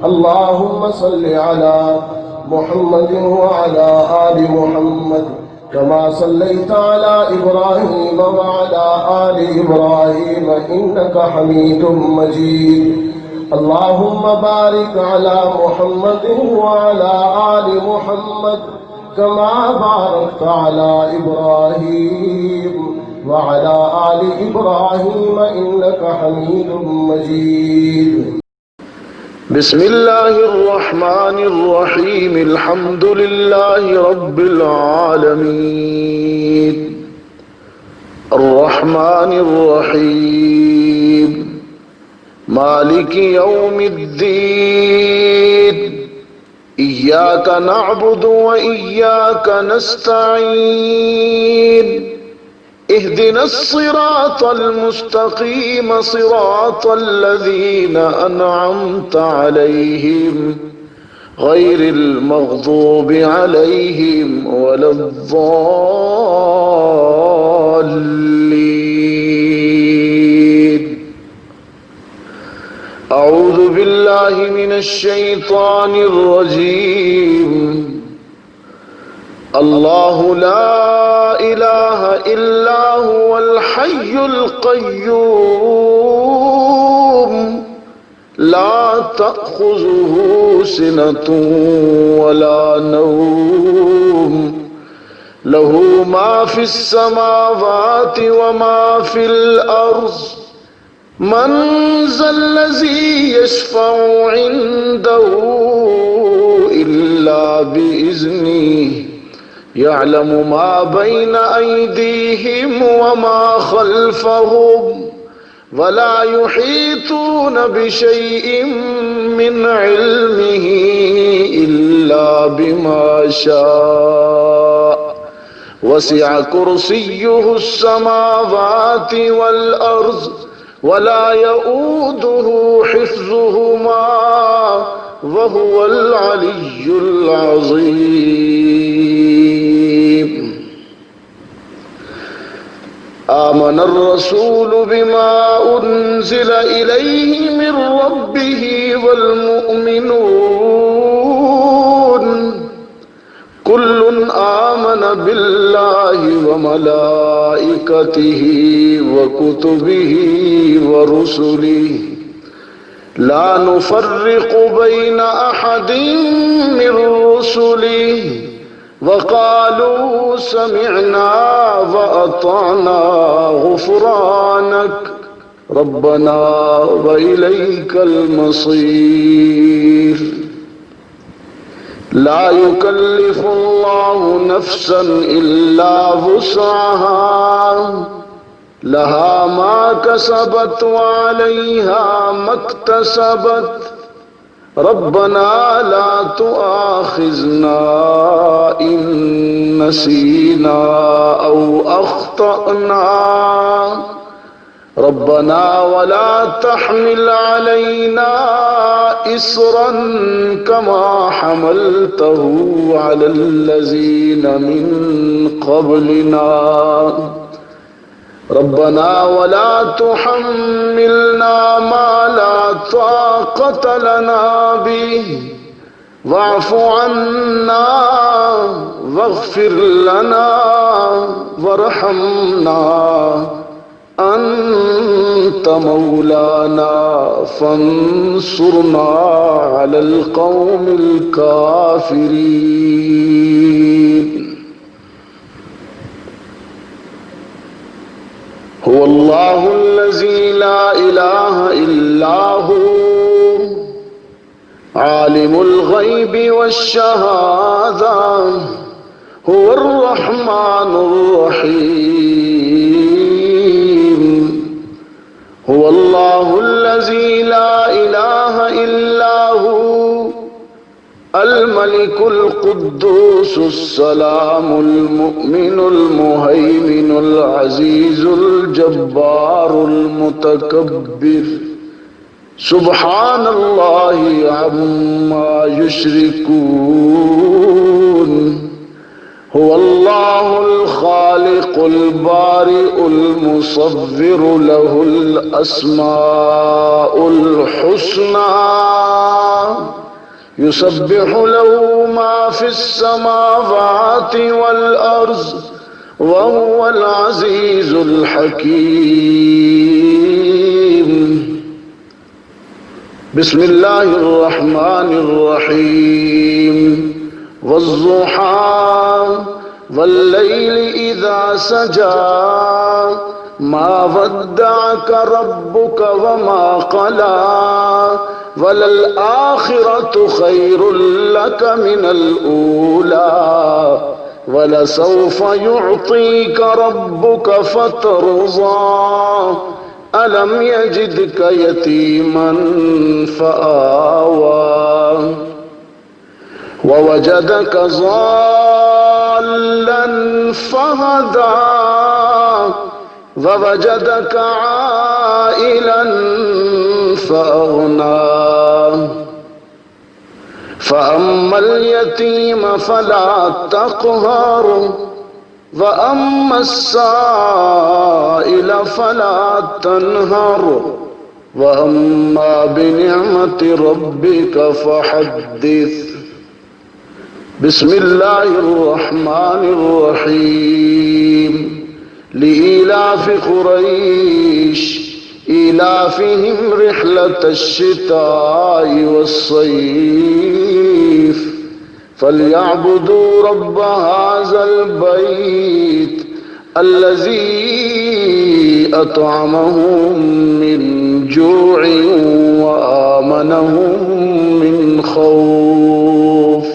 اللهم صل على محمد وعلى آل محمد كما صليت على إبراهيم وعلى آل إبراهيم إنك حميد مجيد. اللهم بارك على محمد وعلى آل محمد كما باركت على إبراهيم وعلى آل إبراهيم إنك حميد مجيد. بسم الله الرحمن الرحيم. الحمد لله رب العالمين الرحمن الرحيم مالك يوم الدين. إياك نعبد وإياك نستعين. اهدنا الصراط المستقيم صراط الذين أنعمت عليهم غير المغضوب عليهم ولا الضالين. أعوذ بالله من الشيطان الرجيم. الله لا إله إلا هو الحي القيوم لا تأخذه سنة ولا نوم له ما في السماوات وما في الأرض. من ذا الذي يشفع عنده إلا بإذنه. يعلم ما بين أيديهم وما خلفهم ولا يحيطون بشيء من علمه إلا بما شاء. وسع كرسيه السماوات والأرض ولا يؤوده حفظهما وهو العلي العظيم. آمن الرسول بما أنزل إليه من ربه والمؤمنون كل آمن بالله وملائكته وكتبه ورسله لا نفرق بين أحد من رسله وقالوا سمعنا وأطعنا غفرانك ربنا وإليك المصير. لا يكلف الله نفسا إلا وسعها لها ما كسبت وعليها ما اكتسبت. ربنا لا تؤاخذنا إن نسينا أو أخطأنا. ربنا ولا تحمل علينا إصرا كما حملته على الذين من قبلنا. ربنا ولا تحملنا ما لا طاقة لنا به واعف عنا واغفر لنا وارحمنا أنت مولانا فانصرنا على القوم الكافرين. هو الله الذي لا إله إلا هو عالم الغيب والشهادة هو الرحمن الرحيم. هو الله الذي لا إله إلا هو الملك القدوس السلام المؤمن المهيمن العزيز الجبار المتكبر سبحان الله عما يشركون. هو الله الخالق البارئ المصور له الأسماء الحسنى يسبح له ما في السماوات والأرض وهو العزيز الحكيم. بسم الله الرحمن الرحيم. والضحى والليل إذا سجى ما ودعك ربك وما قلى وللآخرة خير لك من الأولى ولسوف يعطيك ربك فترضى ألم يجدك يتيما فآوى ووجدك ضالا فهدى ووجدك عائلا فأغنى فأما اليتيم فلا تقهر وأما السائل فلا تنهر وأما بنعمة ربك فحدث. بسم الله الرحمن الرحيم. لإيلاف قريش إيلافهم رحلة الشتاء والصيف فليعبدوا رب هذا البيت الذي أطعمهم من جوع وآمنهم من خوف.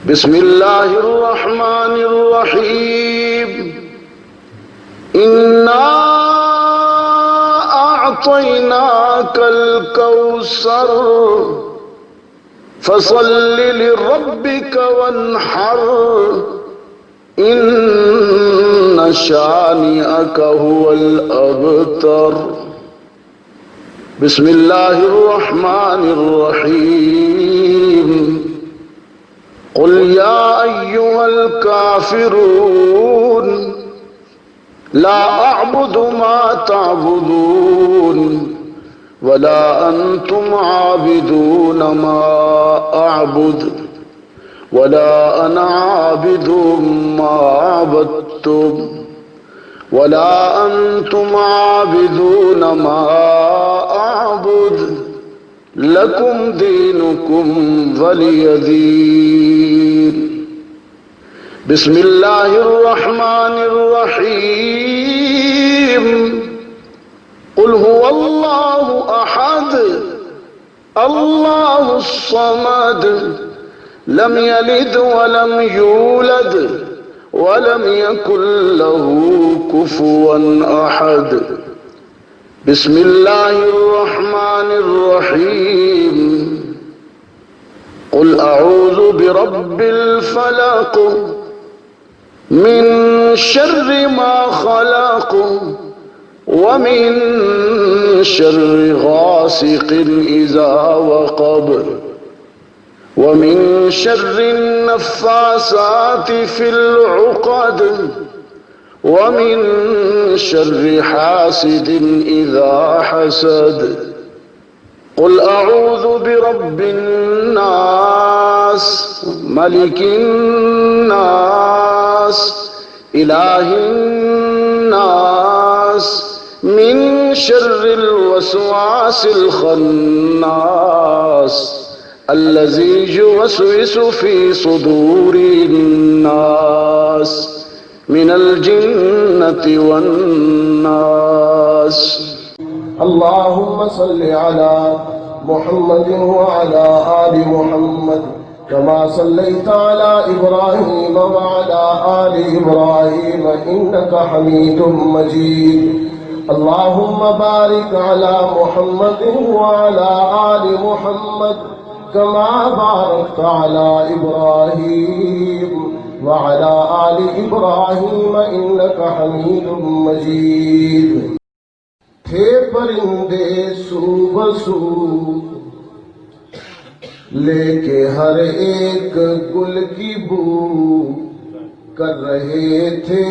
بسم الله الرحمن الرحيم. إنا أعطيناك الكوثر فصل لربك وانحر إن شانئك هو الأبتر. بسم الله الرحمن الرحيم. قل يا أيها الكافرون لا أعبد ما تعبدون ولا أنتم عابدون ما أعبد ولا أنا عابد ما عبدتم ولا أنتم عابدون ما أعبد لكم دينكم ولي دين. بسم الله الرحمن الرحيم. قل هو الله أحد الله الصمد لم يلد ولم يولد ولم يكن له كفوا أحد. بسم الله الرحمن الرحيم. قل أعوذ برب الفلق من شر ما خلق ومن شر غاسق إذا وقب ومن شر النفاثات في العقد ومن شر حاسد إذا حسد. قل أعوذ برب الناس ملك الناس إله الناس من شر الوسواس الخناس الذي يوسوس في صدور الناس من الجنة والناس. اللهم صل على محمد وعلى آل محمد كما صليت على إبراهيم وعلى آل إبراهيم إنك حميد مجيد. اللهم بارك على محمد وعلى آل محمد كما باركت على إبراهيم وعلى آل إبراهيم إنك حميد مجيد. تھے پرندے سو بسو لے کے ہر ایک گل کی بو کر رہے تھے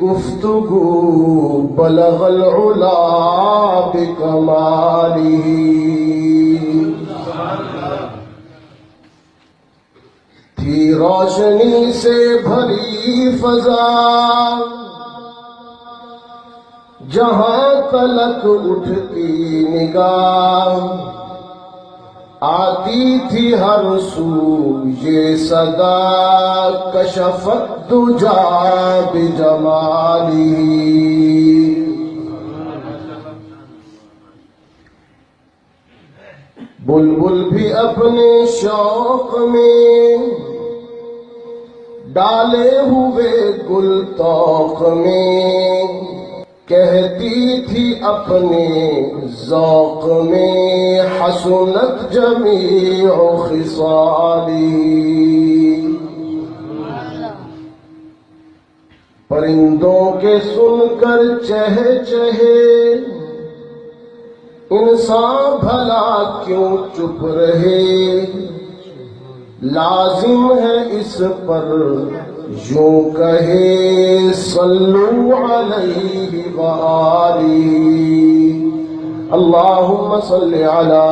گفتگو بلغ العلا بکمالہ. روشنی سے بھری فضا جہاں تلک اٹھتی نگاہ آتی تھی ہر سو یہ صدا کشفت دجا بجمالی بلبل بھی اپنے شوق میں ڈالے ہوئے گل طوق میں کہتی تھی اپنے ذوق میں حسنت جمیع خصالی پرندوں کے سن کر چہے چہے انسان بھلا کیوں چپ رہے لازم ہے اس پر یوں کہے صلو علیہ وآلہ اللہم صلی علی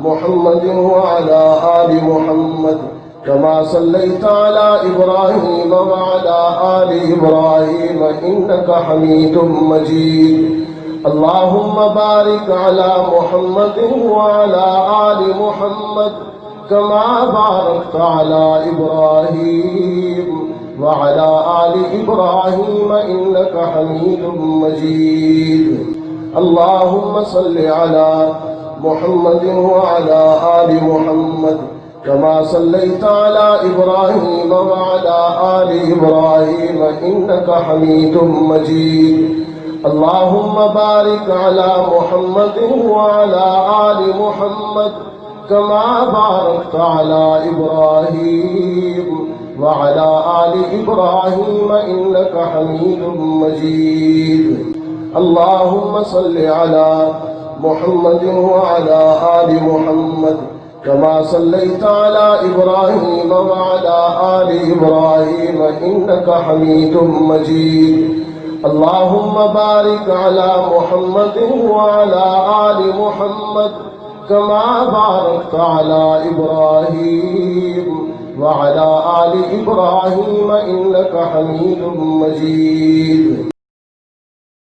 محمد وعلی آل محمد کما صلیت علی ابراہیم وعلی آل ابراہیم انکا حمید مجید اللہم بارک علی محمد وعلی آل محمد کما بارکت علی ابراہیم وعلی آل ابراہیم انکا حمید مجید اللہم صل علی محمد وعلی آل محمد کما صلیت علی ابراہیم وعلی آل ابراہیم انکا حمید مجید اللہم بارک علی محمد وعلی آل محمد کما بارکت علی ابراہیم وعلی آل ابراہیم انکا حمید مجید اللہم صل علی محمد وعلی آل محمد کما صلیت علی ابراہیم وعلی آل ابراہیم انکا حمید مجید اللہم بارک علی محمد وعلی آل محمد کما بارکت علی ابراہیم وعلی آل ابراہیم انکا حمید مجید